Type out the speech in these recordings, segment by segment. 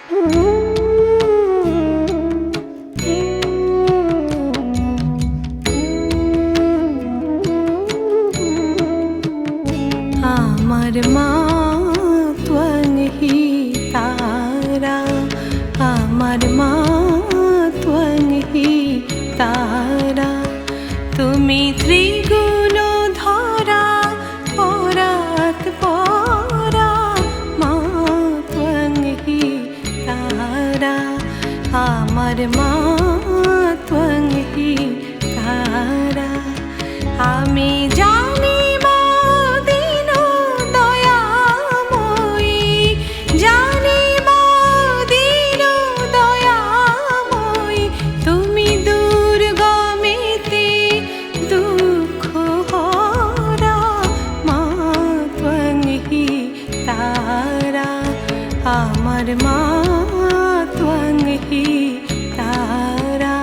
আমার মা त्वं ही तारा, আমার মা त्वं ही तारा। তুমি ত্রিগুণ ধরা পরাৎ পরা, মা त्वं ही तारा, আমার মা त्वं ही तारा। আমি জানি আমার মা त्वं ही तारा।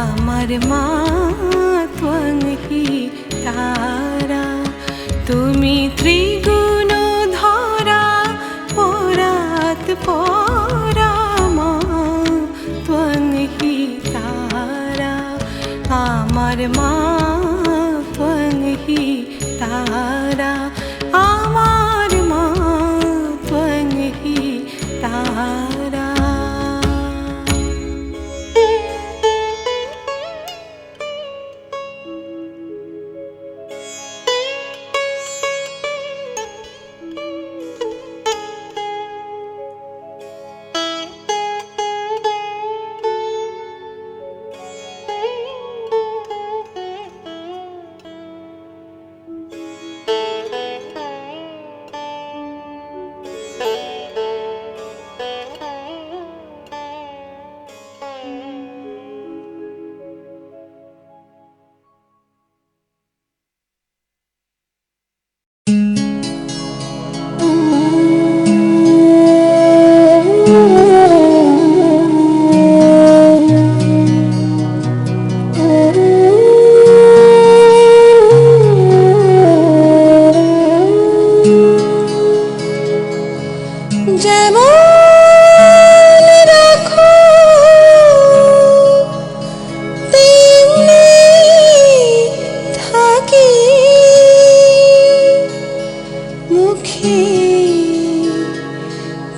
আমার মা त्वं ही तारा। তুমি ত্রিগুণ ধরা পরাৎ পরা, মা त्वं ही तारा। আমার মা त्वं ही तारा, আমার মা त्वं ही तारा।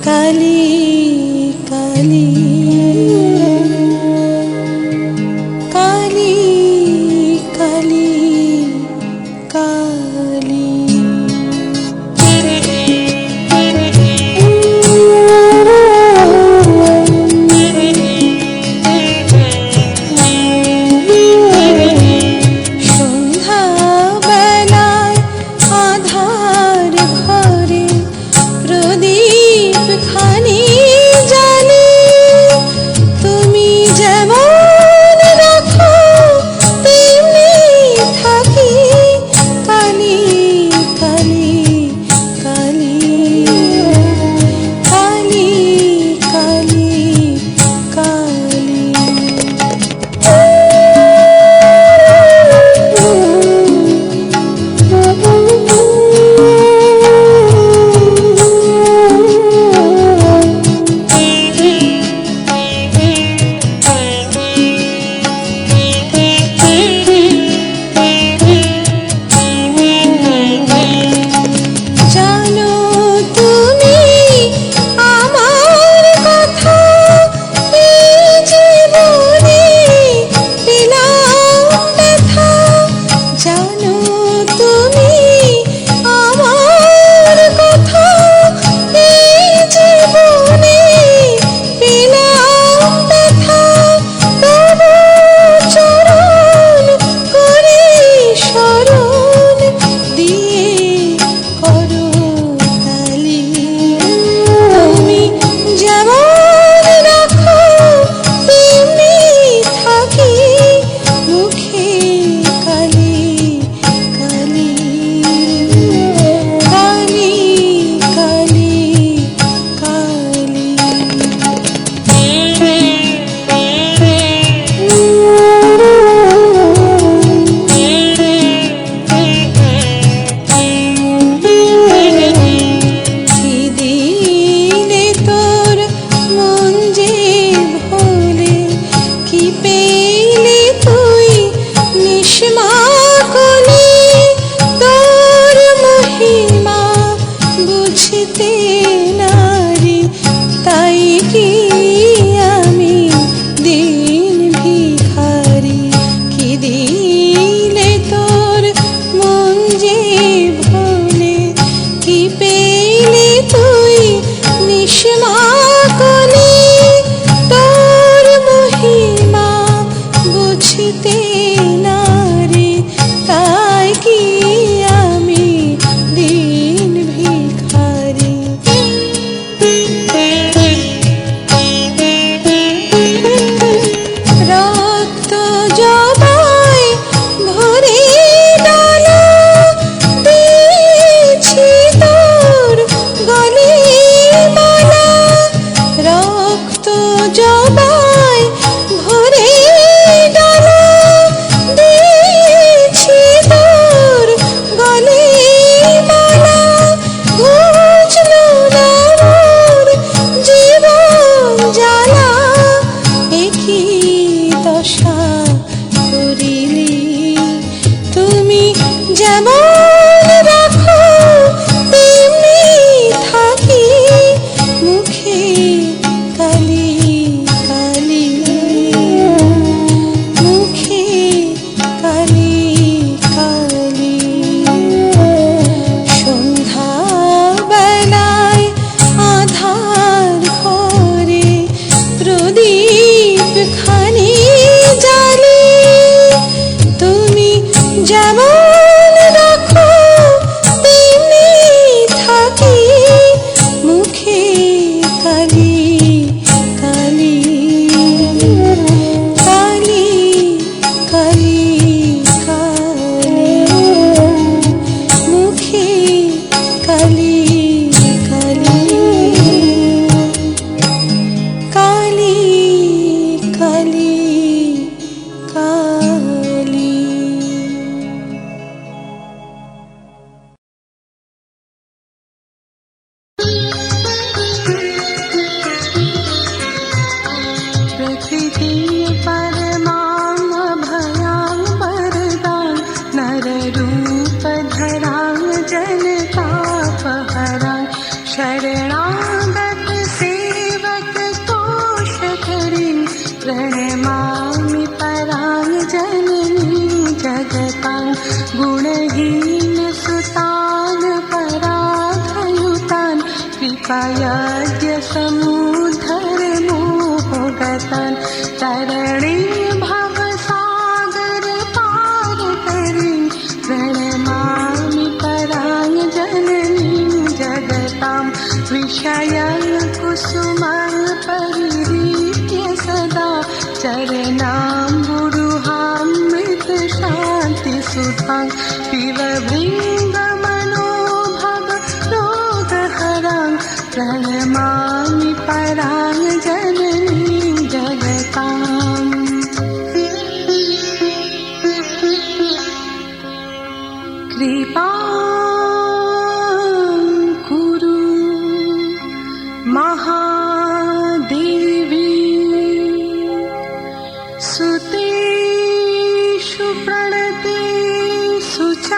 কালি কালি शरणागत सेवक तोष करिं प्रणमामि परां जननीं जगतां गुणहीन सुतान् पराधयुतान् कृपयाद्य समुद्धर मोहगतान् तरणे भवसागर पार करिं प्रणमामि परां जननीं जगतां विषयकुसुमं परिहृत्य सदा चरणाम्बुरुहामृत शान्तिसुधां पिबभृङ्गमनोभव रोगहरां प्रणमामि परां जननीं जगताम् कृपां कुरु महादेवी सुतेषु प्रणतेषु च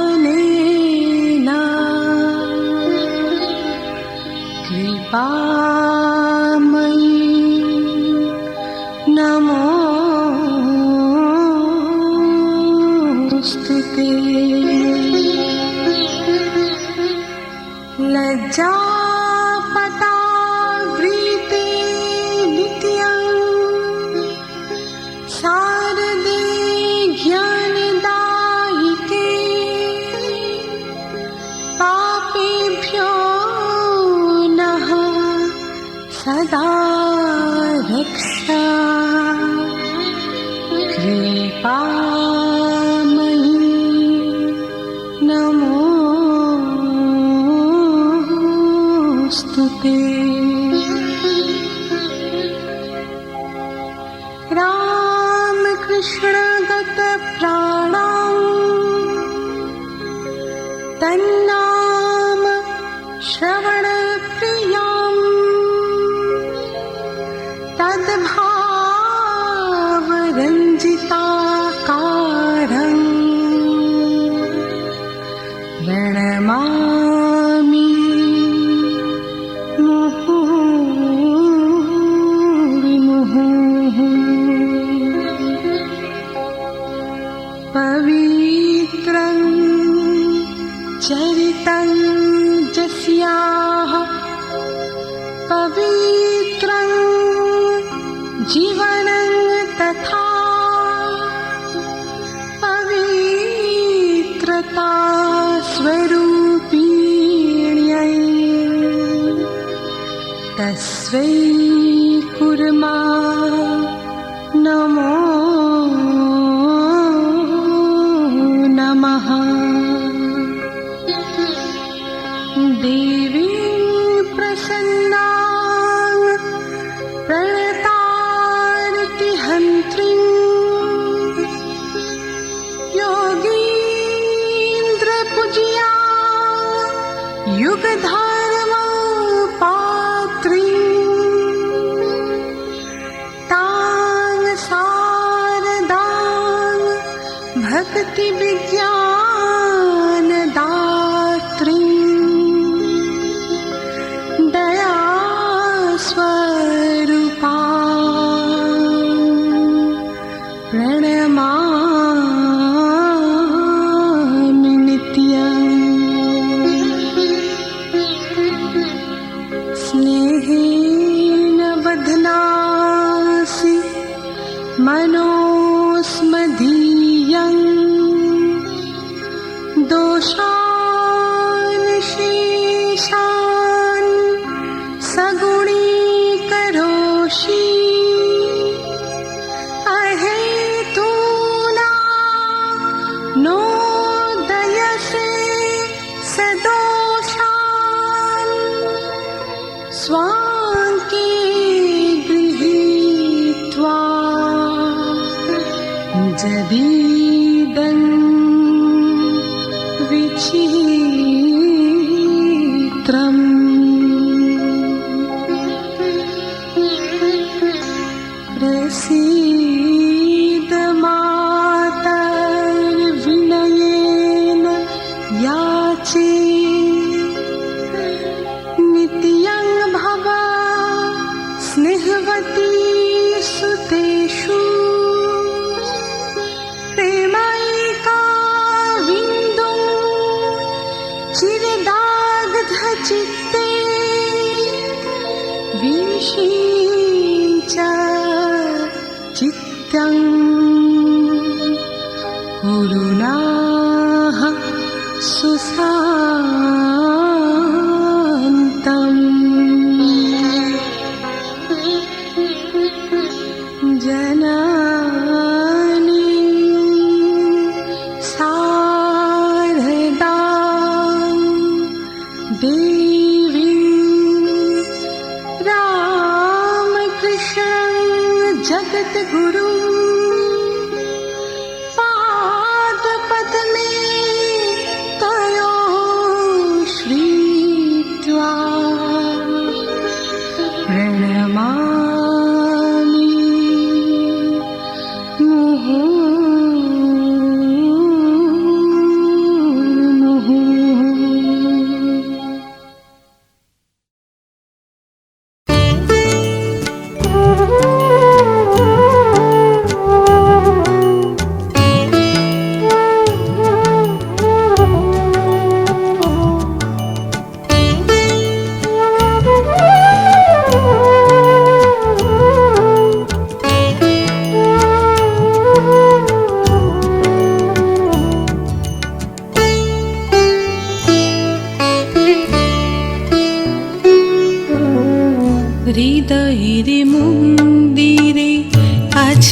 चरणाश्रयदानेन कृपामयि नमोस्तुते। लज्जापटावृते नित्यं शारदे ज्ञानदायिके पापेभ्यो नः सदा रक्षा कृपामयि नमोस्तुते। रामकृष्णगत प्राणां तन्नाम श्रवणप्रियां तद्भावरञ्जिताकारं प्रणमामि मुहुर्मुहुः। पवित्रं चरितं यस्याः पवित्रं जीवनं तथा पवित्रता स्वरूपिण्यै तस्मै कुर्मा नमो नमः। देवीं प्रसन्नां प्रणतार्तिहन्त्रीं योगीन्द्रपूज्या युगधर्मपात्रीं तां शारदां भक्तिविज्ञानदात्रीं दयास्वरूपा प्रणमामि नित्यम्। स्नेहेन बध्नासि मनोस्मदीयं दोषान् शेषान् सगुणीकरोषि अहेतूना नोदयसे सदोषान् स्वाङ्के गृहीत्वा जदीदं विचित्रम्। प्रसीद मातर्विष्णु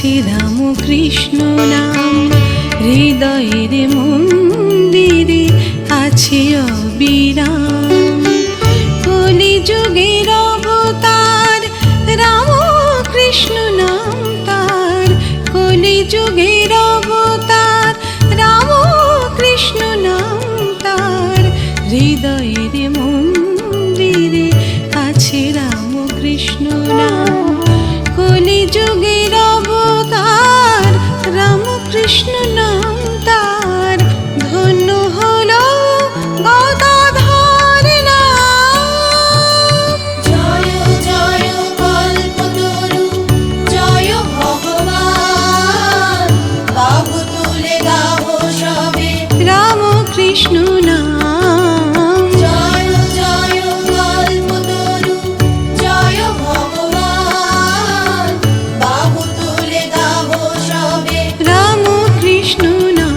আছে রাম কৃষ্ণ নাম, হৃদয়ের মন্দিরে আছে অবিরাম। কলি যুগের অবতার রাম কৃষ্ণ নাম তার, কলি যুগের অবতার রাম কৃষ্ণ নাম তার, হৃদয়ের মন্দিরে আছে রাম কৃষ্ণ নাম। কলি যুগের অবতার রাম কৃষ্ণ নাম তার, ধন্য হলো গদাধর নাম। জয় জয় কল্পতরু জয় ভগবান, বাহু তুলে গাবো সবে রাম কৃষ্ণ নাম। জয় জয় কল্পতরু জয় ভগবান, বাহু তুলে গাবো সবে রাম কৃষ্ণ নাম।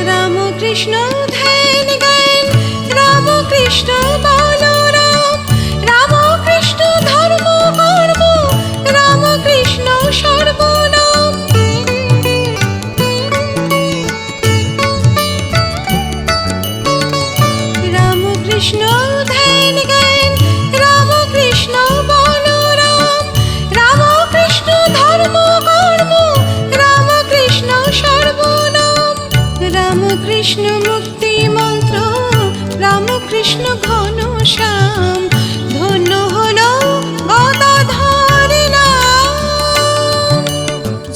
রামকৃষ্ণ ধ্যান জ্ঞান, রামকৃষ্ণ বলরাম, রামকৃষ্ণ ধর্ম কর্ম, রামকৃষ্ণ সর্বনাম। রামকৃষ্ণ ধ্যান জ্ঞান, রামকৃষ্ণ বলরাম, রামকৃষ্ণ ধর্ম কর্ম, রামকৃষ্ণ সর্বনাম। রামকৃষ্ণ মুক্তি মন্ত্র, রামকৃষ্ণ ঘন শ্যাম, ধন্য হলো গদাধর নাম।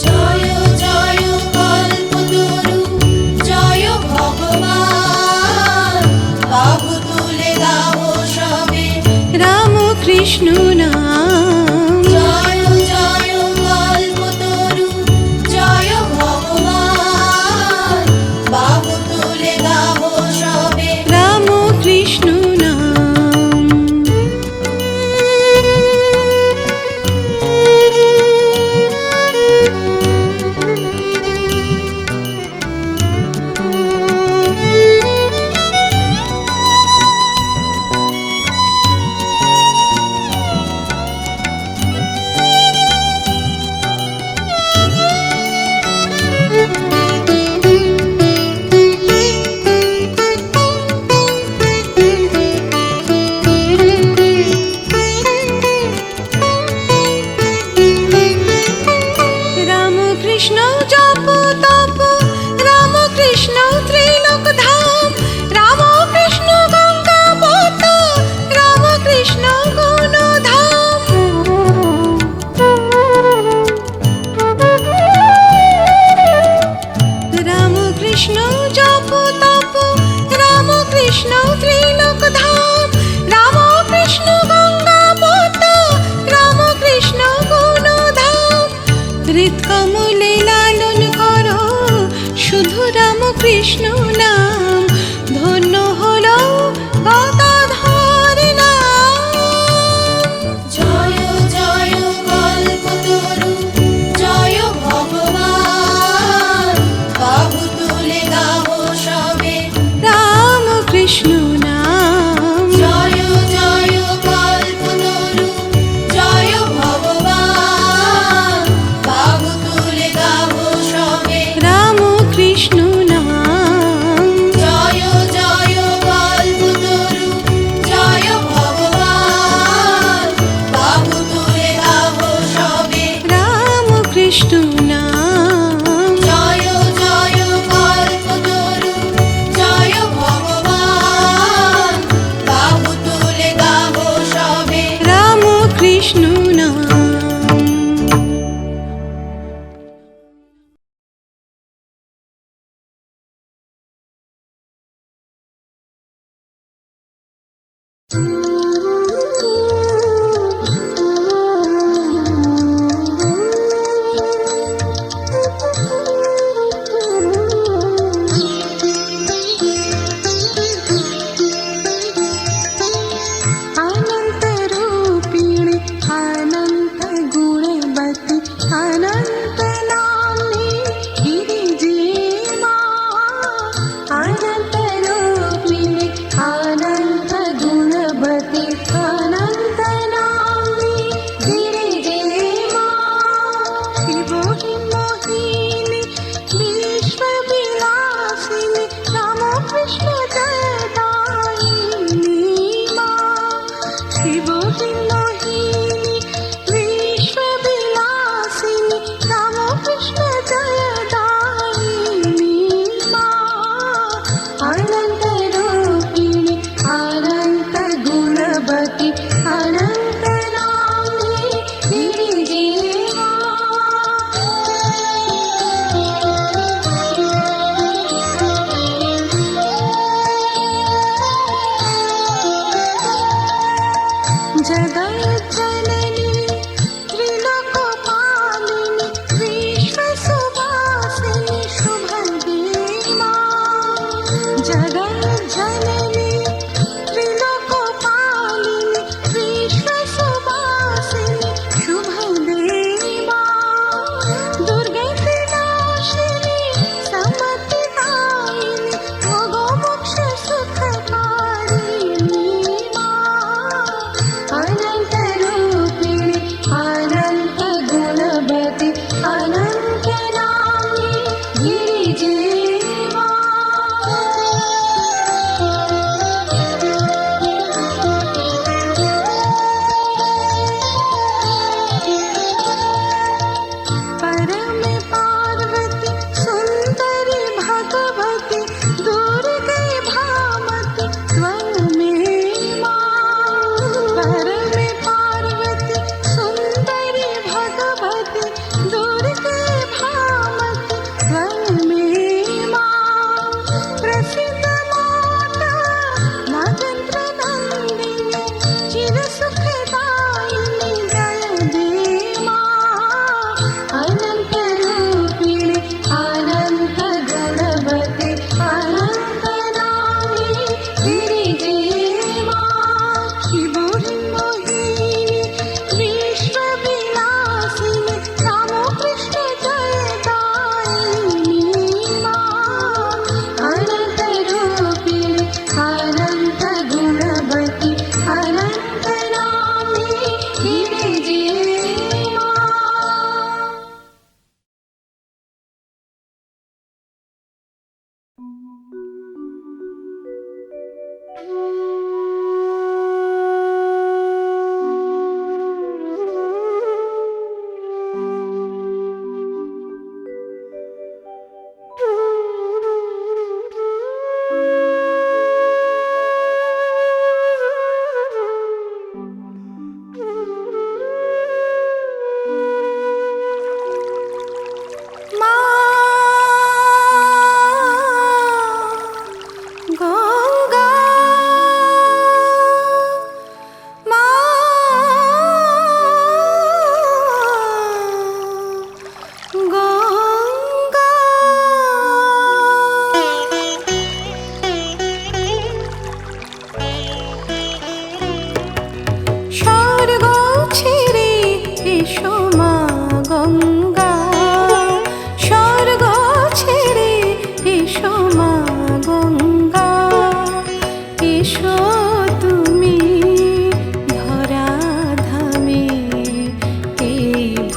জয় জয় কল্পতরু জয় ভগবান, বাহু তুলে গাবো সবে রামকৃষ্ণ নাম। জয় জয় কল্পতরু জয় ভগবান, বাহু তুলে গাবো সবে রামকৃষ্ণ নাম।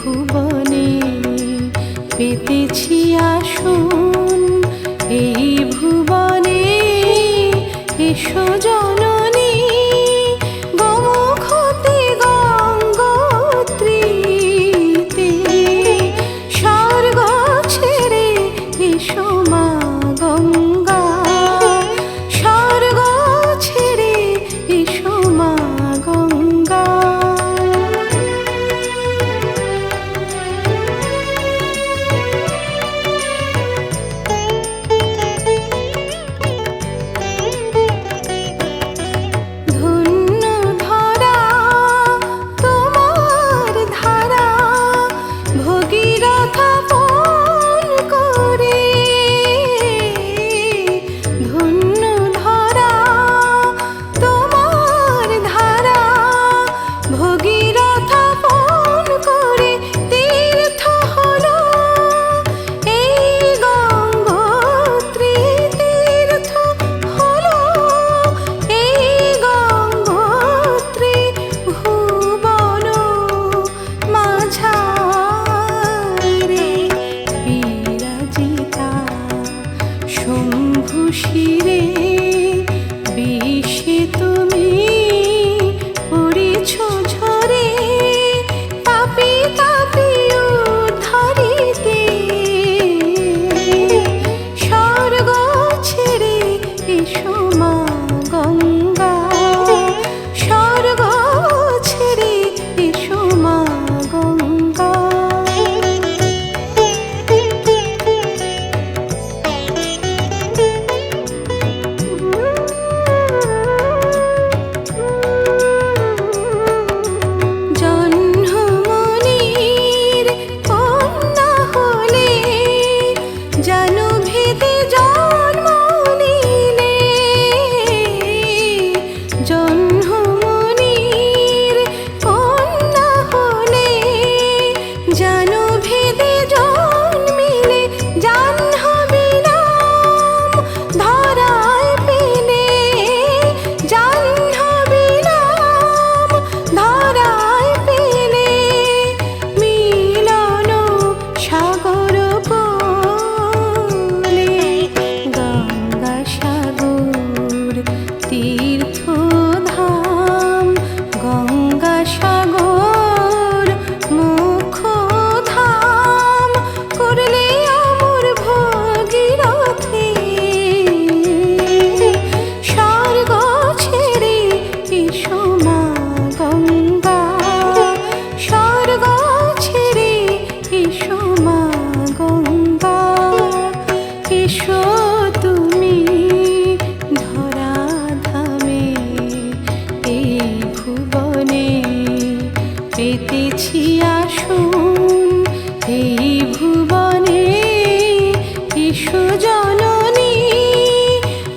ভুবনে পেতেছি আসন, এই ভুবনে এসো জননী, গোমুখতে গঙ্গোত্রীতে স্বর্গ ছেড়ে এসো মা গঙ্গা, স্বর্গ ছেড়ে এসো মা গঙ্গা। ধন্য ধরা তোমার ধারা, ভগীরথ পান করে। ধন্য ধরা তোমার ধারা, ভগীরথ পান করে। তীর্থ হলো এই গঙ্গোত্রী, তীর্থ হলো এই গঙ্গোত্রী, ভুবন মাঝারে বিরাজিতা শম্ভু শিরে। বিষে তুমি পড়েছ ঝরে, পাপি তাপি উদ্ধারিতে স্বর্গ ছেড়ে এসো মা গঙ্গা, স্বর্গ ছেড়ে এসো মা গঙ্গা। জহ্নমণির কন্যা হলে, জানু ভেদে জন্ম নিলে। জহ্নমণির কন্যা হলে, জানু ভেদে জন্মিলে। জাহ্নবী নাম ধরায় পেলে, জাহ্নবী নাম ধরায় পেলে। মিলন সাগর কোলে, গঙ্গা সাগর তীর্থ ধাম, গঙ্গা সাগর মুখ ধাম। করলে অমর ভগীরথে স্বর্গ ছেড়ে এসো মা গঙ্গা, স্বর্গ ছেড়ে এসো মা গঙ্গা। এসো তুমি ধরাধামে, এই ভুবনে পেতেছি আসন, এই ভুবনে এসো জননী,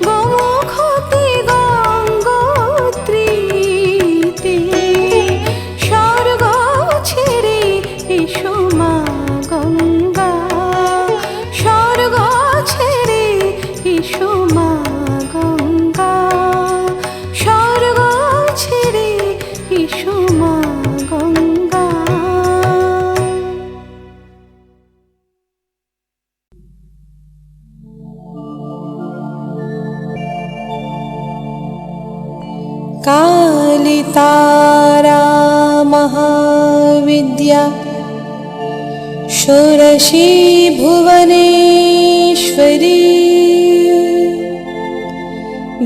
গোমুখতে গঙ্গোত্রীতে স্বর্গ ছেড়ে এসো মা গঙ্গা, স্বর্গ ছেড়ে এসো মা গঙ্গা, স্বর্গ ছেড়ে এসো মা গঙ্গা। कालितारा महाविद्या षोडशी भुवनेश्वरी,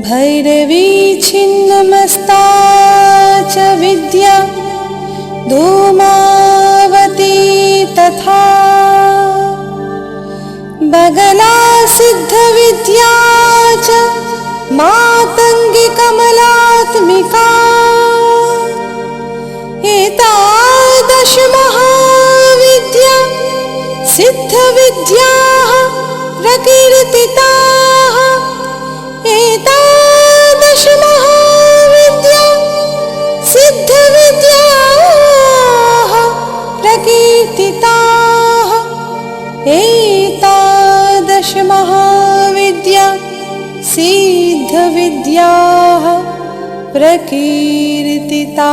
भैरवी छिन्नमस्ता च विद्या धूमावती तथा। बगला सिद्धविद्या च मातङ्गी कमलात्मिका। एतादश महाविद्या सिद्धविद्याः प्रकीर्तिताः, एतादश महाविद्या सिद्धविद्याः प्रकीर्तिताः, एतादश महाविद्या सिद्धविद्याः प्रकीर्तिताः।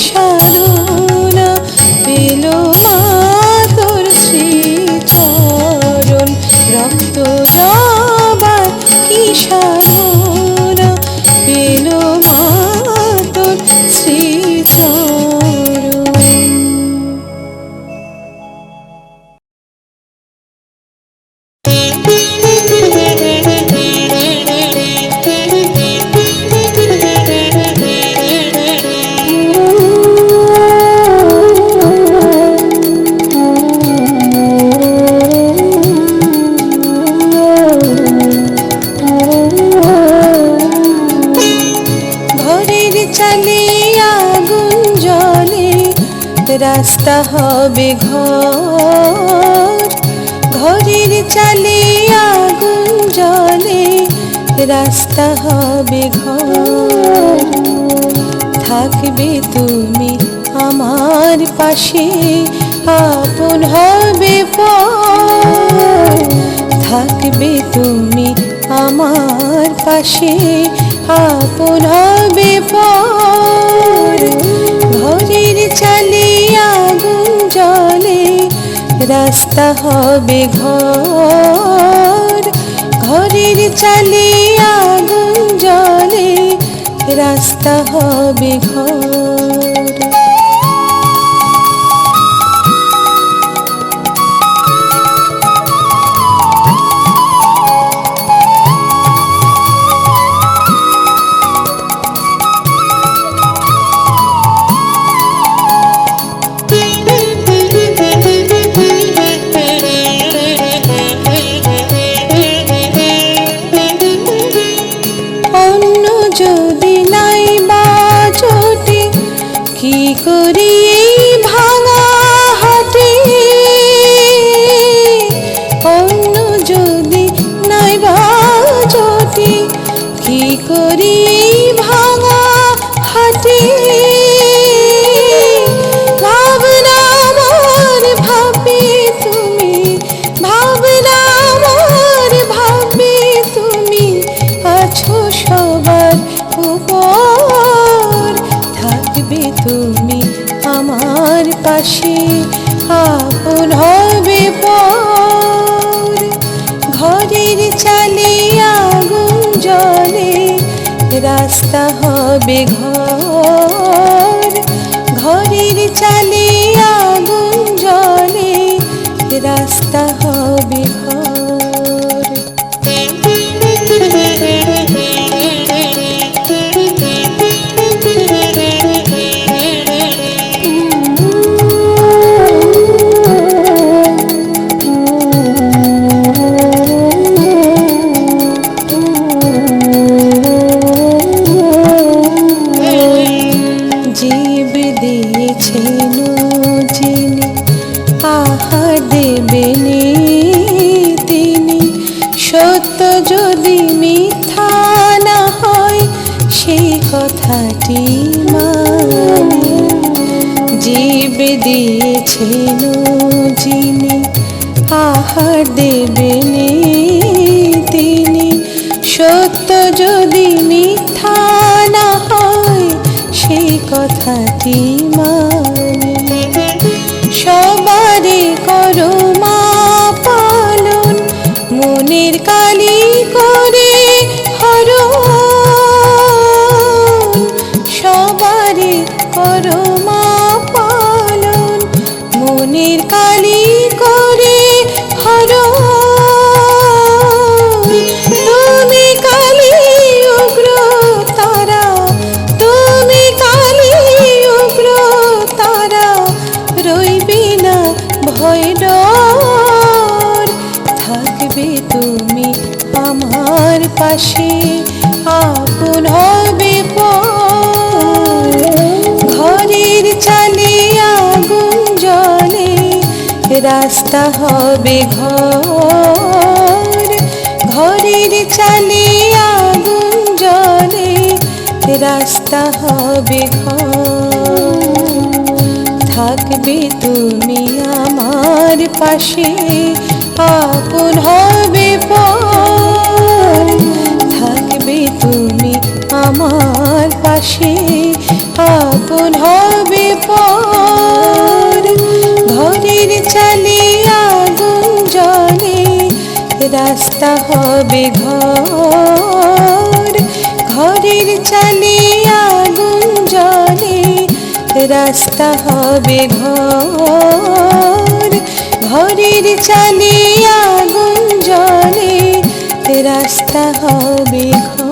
সাধনা পেল মা তোর শ্রীচরণ, রক্ত জবার কি সাধনা পেল মা তোর শ্রীচরণ। ঘরের চালে আগুন জ্বলে রাস্তা হবে ঘর, ঘরের চালে আগুন জ্বলে রাস্তা হবে ঘর। থাকবে তুমি আমার পাশে আপন হবে পর, থাকবে তুমি আমার পাশে আপন হবে পর। ঘরের চালে আগুন জ্বলে রাস্তা হবে ঘর, ঘরের চালে আগুন জ্বলে রাস্তা হবে ঘর। অন্য যদি নাই বা জোটে কি করি এই ভাঙা হাটে, অন্য যদি নাই বা জোটে কি করি এই ভাঙা হাটে। ভাবনা আমার ভাবে তুমি, ভাবনা আমার ভাবে তুমি আছো সবার উপর। থাকবে তুমি আমার পাশে আপন হবে পর। ঘরের চালে আগুন জ্বলে রাস্তা হবে ঘর, ঘরের চালে আগুন জ্বলে রাস্তা হবে ঘর। জীব দিয়েছেন যিনি আহার দেবেনি তিনি, সত্য যদি মিথ্যা না হয় সেই কথাটি মানি। জীব দিয়েছেন যিনি আহার দেবেনি তিনি, সত্য যদি মিথ্যা না হয় সেই কথাটি মানি। সবারই করো মা পালন, মনের কালি করে হরণ। সবারই করো মা পালন, মনের কালি করে হরণ। তুমি কালী উগ্র তারা, তুমি কালী উগ্র তারা, রইবি না ভয় ডর। থাকবে তুমি আমার পাশে আপন হবে পর। ঘরের চালে আগুন জ্বলে রাস্তা হবে ঘর, ঘরের চালে আগুন জ্বলে রাস্তা হবে ঘর। থাকবে তুমি আমার পাশে আপন হবে পর। থাকবে তুমি আমার পাশে আপন হবে রাস্তা হবে ঘর, ঘরের চালে আগুন জ্বলে রাস্তা হবে ঘর, ঘরের চালে আগুন জ্বলে রাস্তা হবে ঘর।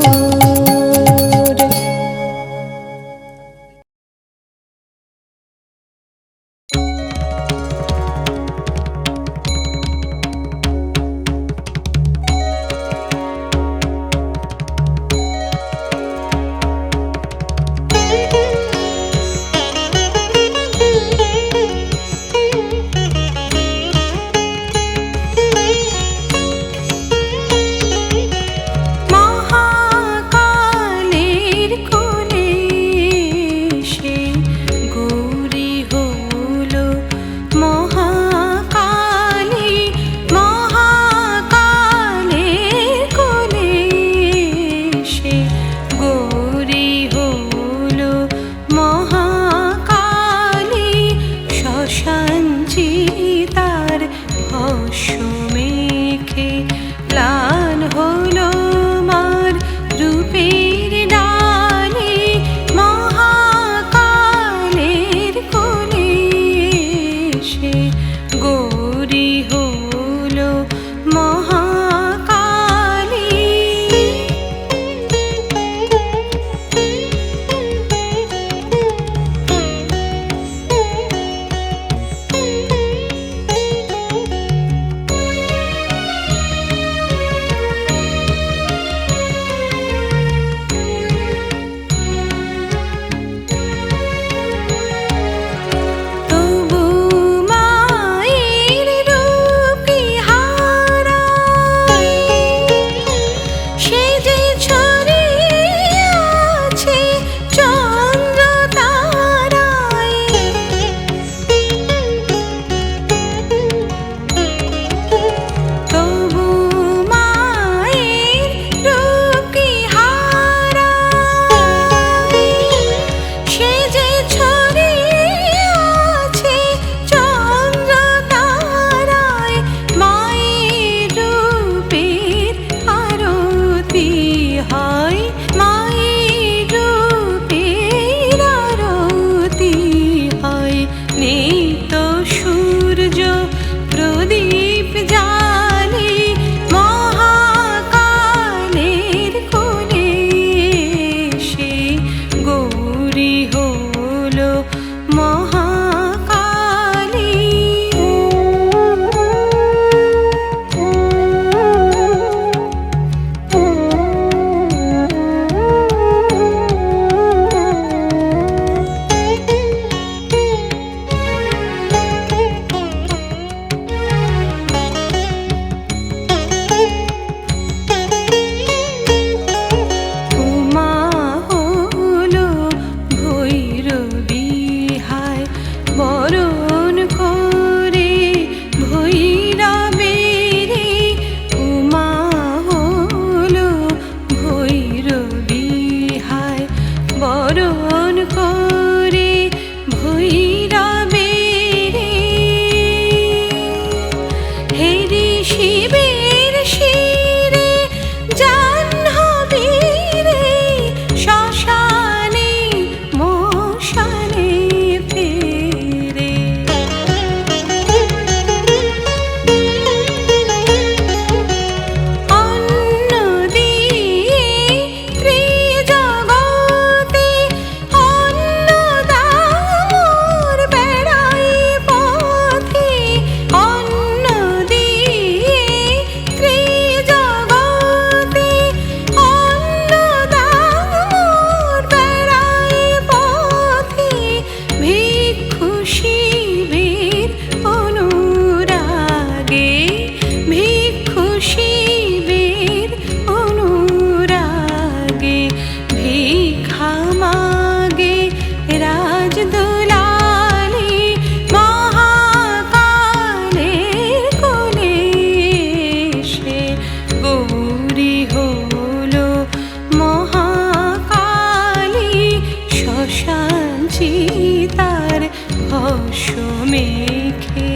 শ্মশান চিতার ভস্য মেখে